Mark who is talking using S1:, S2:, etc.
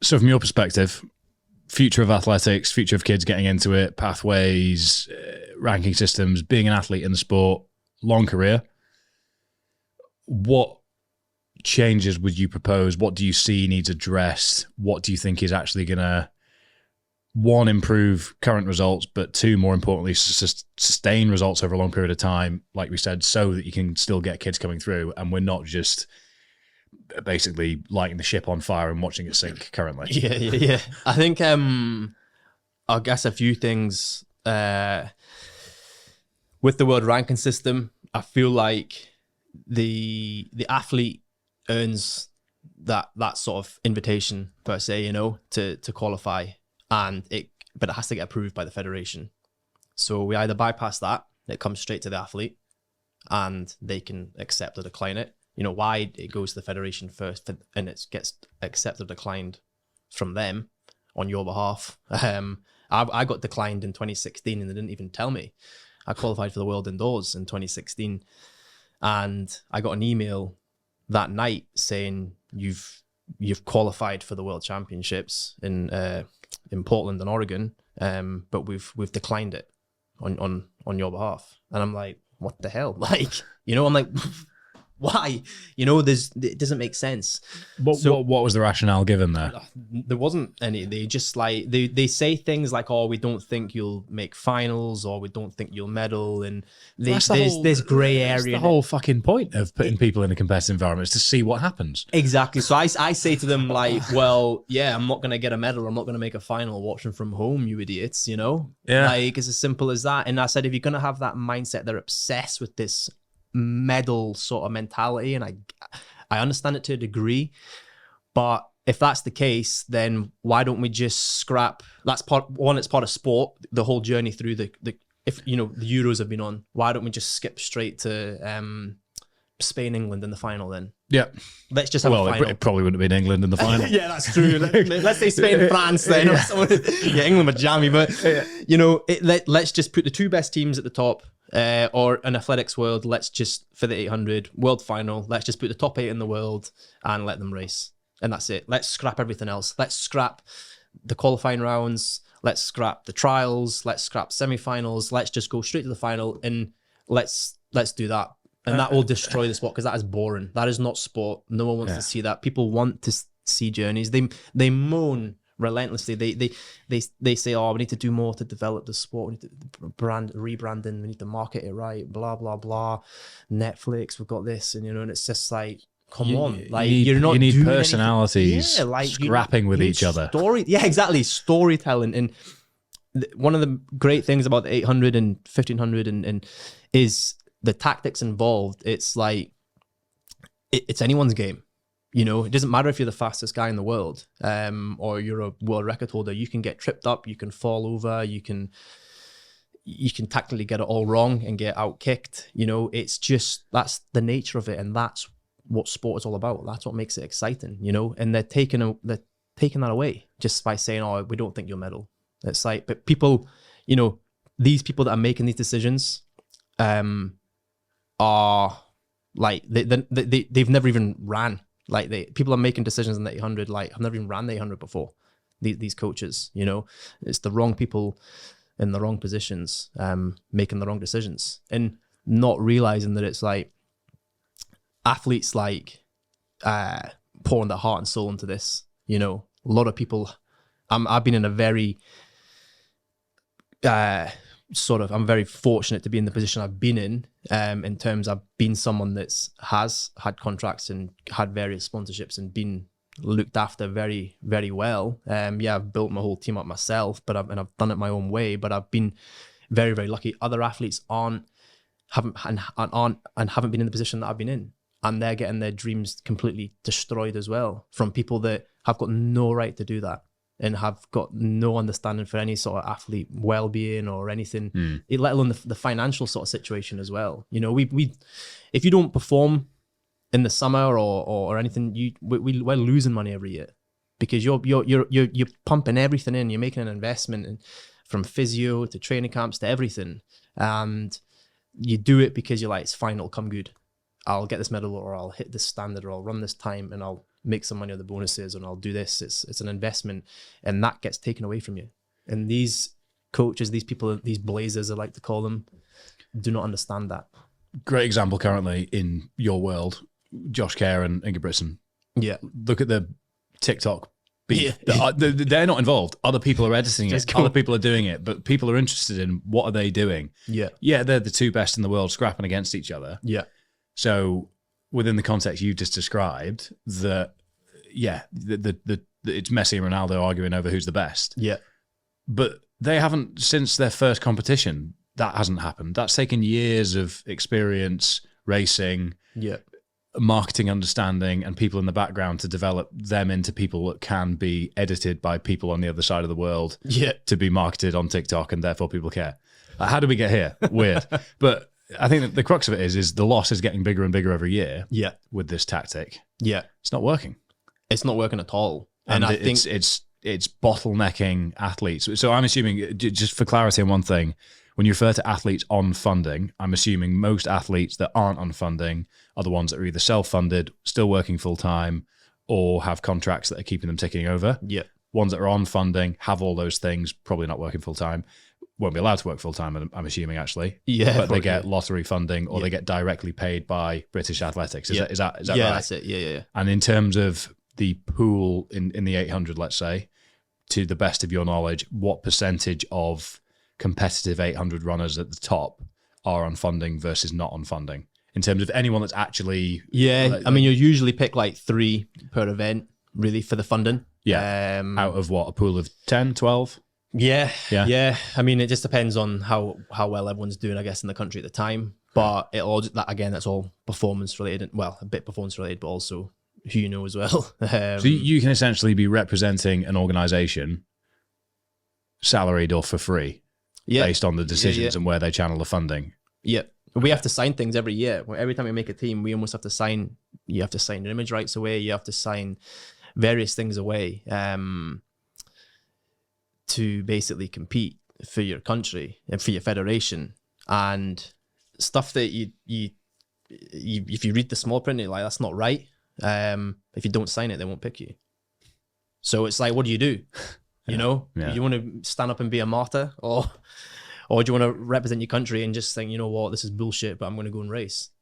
S1: So from your perspective, future of athletics, future of kids getting into it, pathways, ranking systems, being an athlete in the sport, long career, what changes would you propose? What do you see needs addressed? What do you think is actually going to, one, improve current results, but two, more importantly, sustain results over a long period of time, like we said, so that you can still get kids coming through and we're not just basically lighting the ship on fire and watching it sink currently?
S2: Yeah. I think, I guess a few things. With the world ranking system, I feel like the athlete earns that sort of invitation per se, to qualify, but it has to get approved by the federation. So we either bypass that, it comes straight to the athlete, and they can accept or decline it. Why it goes to the federation first, and it gets accepted or declined from them on your behalf. I got declined in 2016, and they didn't even tell me. I qualified for the World Indoors in 2016, and I got an email that night saying you've qualified for the World Championships in Portland and Oregon, but we've declined it on your behalf. And I'm like, what the hell? I'm like, why? It doesn't make sense.
S1: What was the rationale given there?
S2: There wasn't any. They just they say things like, "Oh, we don't think you'll make finals," or "We don't think you'll medal," and there's grey area.
S1: That's the whole fucking point of putting people in a competitive environment, is to see what happens.
S2: Exactly. So I say to them well, yeah, I'm not gonna get a medal. I'm not gonna make a final watching from home, you idiots.
S1: Yeah.
S2: It's as simple as that. And I said, if you're gonna have that mindset, they're obsessed with this medal sort of mentality, and I understand it to a degree, but if that's the case, then why don't we just scrap? It's part of sport, the whole journey through the if the Euros have been on, why don't we just skip straight to Spain, England in the final then?
S1: Yeah,
S2: let's just have a final.
S1: It probably wouldn't have been England in the final.
S2: Yeah, that's true. Let's say Spain, France then. Yeah, England would jammy, but let's just put the two best teams at the top. Or an athletics world, let's just, for the 800 world final, let's just put the top 8 in the world and let them race. And that's it. Let's scrap everything else. Let's scrap the qualifying rounds. Let's scrap the trials. Let's scrap semi-finals. Let's just go straight to the final, and let's do that. And that will destroy the sport, because that is boring. That is not sport. No one wants to see that. People want to see journeys. They moan relentlessly. They say, "Oh, we need to do more to develop the sport. We need to rebranding. We need to market it right. Blah blah blah. Netflix, we've got this," and and it's just like, come on, you need
S1: personalities, scrapping with each other.
S2: Exactly. Storytelling, and one of the great things about the 800 and 1500 and is the tactics involved. It's like it's anyone's game. It doesn't matter if you're the fastest guy in the world, or you're a world record holder. You can get tripped up, you can fall over, you can tactically get it all wrong and get out kicked. It's just, that's the nature of it, and that's what sport is all about. That's what makes it exciting. And they're taking that away just by saying, "Oh, we don't think you'll medal." It's like, but people, these people that are making these decisions, are like they've never even ran. People are making decisions in the 800. I've never even ran the 800 before. These coaches, it's the wrong people in the wrong positions, making the wrong decisions, and not realizing that it's like athletes pouring their heart and soul into this. A lot of people. I've been in a very I'm very fortunate to be in the position I've been in terms I've been someone that's has had contracts and had various sponsorships and been looked after very, very well. I've built my whole team up myself, but I've done it my own way, but I've been very, very lucky. Other athletes haven't been in the position that I've been in, and they're getting their dreams completely destroyed as well from people that have got no right to do that and have got no understanding for any sort of athlete well-being or anything, let alone the financial sort of situation as well. We if you don't perform in the summer or anything, we're losing money every year, because you're pumping everything in. You're making an investment from physio to training camps to everything, and you do it because you're like, it's fine, it'll come good. I'll get this medal, or I'll hit this standard, or I'll run this time, and I'll make some money on the bonuses, and I'll do this. It's an investment, and that gets taken away from you. And these coaches, these people, these blazers, I like to call them, do not understand that.
S1: Great example currently in your world, Josh Kerr and Ingebrigtsen.
S2: Yeah.
S1: Look at the TikTok beef. Yeah. They're not involved. Other people are editing it. Other people are doing it, but people are interested in what are they doing.
S2: Yeah.
S1: Yeah, they're the two best in the world scrapping against each other.
S2: Yeah.
S1: So within the context you just described, it's Messi and Ronaldo arguing over who's the best.
S2: Yeah.
S1: But they haven't, since their first competition, that hasn't happened. That's taken years of experience, racing, marketing understanding, and people in the background to develop them into people that can be edited by people on the other side of the world to be marketed on TikTok, and therefore people care. How did we get here? Weird. But I think that the crux of it is the loss is getting bigger and bigger every year with this tactic.
S2: Yeah.
S1: It's not working.
S2: It's not working at all.
S1: And I think it's bottlenecking athletes. So I'm assuming, just for clarity on one thing, when you refer to athletes on funding, I'm assuming most athletes that aren't on funding are the ones that are either self-funded, still working full-time, or have contracts that are keeping them ticking over.
S2: Yeah.
S1: Ones that are on funding, have all those things, probably not working full-time, won't be allowed to work full-time, I'm assuming, actually.
S2: Yeah.
S1: But they get lottery funding, or they get directly paid by British Athletics. Is that right?
S2: Yeah, that's it. Yeah.
S1: And in terms of the pool in the 800, let's say, to the best of your knowledge, what percentage of competitive 800 runners at the top are on funding versus not on funding, in terms of anyone that's actually...
S2: I mean, you usually pick like 3 per event, really, for the funding.
S1: Out of what, a pool of 10, 12?
S2: Yeah. I mean, it just depends on how well everyone's doing, I guess, in the country at the time. But that's all performance related. Well, a bit performance related, but also who you know as well.
S1: So you can essentially be representing an organization salaried or for free, based on the decisions and where they channel the funding.
S2: Yeah. We have to sign things every year. Every time we make a team, we almost have to sign, you have to sign your image rights away. You have to sign various things away to basically compete for your country and for your federation, and stuff that you if you read the small print, you're like, that's not right. If you don't sign it, they won't pick you. So it's like, what do? You know, you want to stand up and be a martyr, or do you want to represent your country and just think, you know what, this is bullshit, but I'm going to go and race?